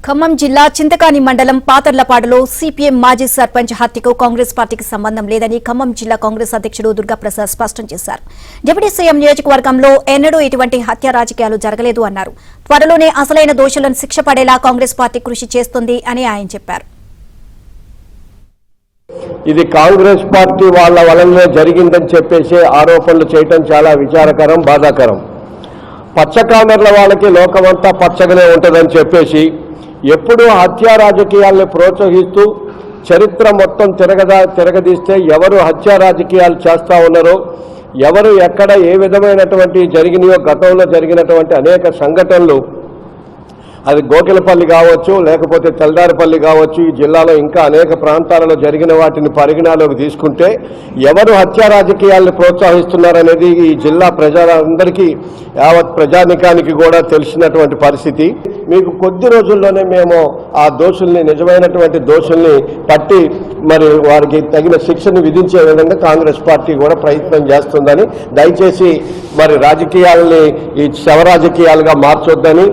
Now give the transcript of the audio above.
ఖమ్మం జిల్లా చింతకాని మండలం పాతర్లపాడులో సిపిఎం మాజీ సర్పంచ్ హత్యకు కాంగ్రెస్ పార్టీకి సంబంధం లేదని ఖమ్మం జిల్లా కాంగ్రెస్ అధ్యక్షుడు దుర్గాప్రసాద్ స్పష్టం చేశారు. డిప్యూటీ సీఎం నియోజకవర్గంలో ఎన్నడూ ఇటువంటి హత్య రాజకీయాలు జరగలేదు అన్నారు. త్వరలోనే అసలైన దోషులను శిక్ష పడేలా కాంగ్రెస్ పార్టీ కృషి చేస్తుంది అని ఆయన చెప్పారు. ఇది కాంగ్రెస్ పార్టీ వాళ్ళ వలనే జరిగిందని చెప్పేసి ఆరోపణలు చేయటం చాలా విచారకరం, బాధాకరం. పచ్చకామెర్ల వాళ్ళకి లోకమంతా పచ్చగానే ఉంటుందని చెప్పేసి ఎప్పుడూ హత్యా రాజకీయాలను ప్రోత్సహిస్తూ చరిత్ర మొత్తం తిరగదీస్తే ఎవరు హత్యా రాజకీయాలు చేస్తూ ఉన్నారో, ఎవరు ఎక్కడ ఏ విధమైనటువంటి జరిగినాయో, గతంలో జరిగినటువంటి అనేక సంఘటనలు, అది గోకిలపల్లి కావచ్చు, లేకపోతే తెల్దారిపల్లి కావచ్చు, ఈ జిల్లాలో ఇంకా అనేక ప్రాంతాలలో జరిగిన వాటిని పరిగణలోకి తీసుకుంటే ఎవరు హత్యా రాజకీయాలను ప్రోత్సహిస్తున్నారనేది ఈ జిల్లా ప్రజలందరికీ, యావత్ ప్రజానికానికి కూడా తెలిసినటువంటి పరిస్థితి. మీకు కొద్ది రోజుల్లోనే మేము ఆ దోషుల్ని, నిజమైనటువంటి దోషుల్ని పట్టి మరి వారికి తగిన శిక్షను విధించే విధంగా కాంగ్రెస్ పార్టీ కూడా ప్రయత్నం చేస్తుందని, దయచేసి మరి రాజకీయాలని ఈ శవ రాజకీయాలుగా మార్చొద్దని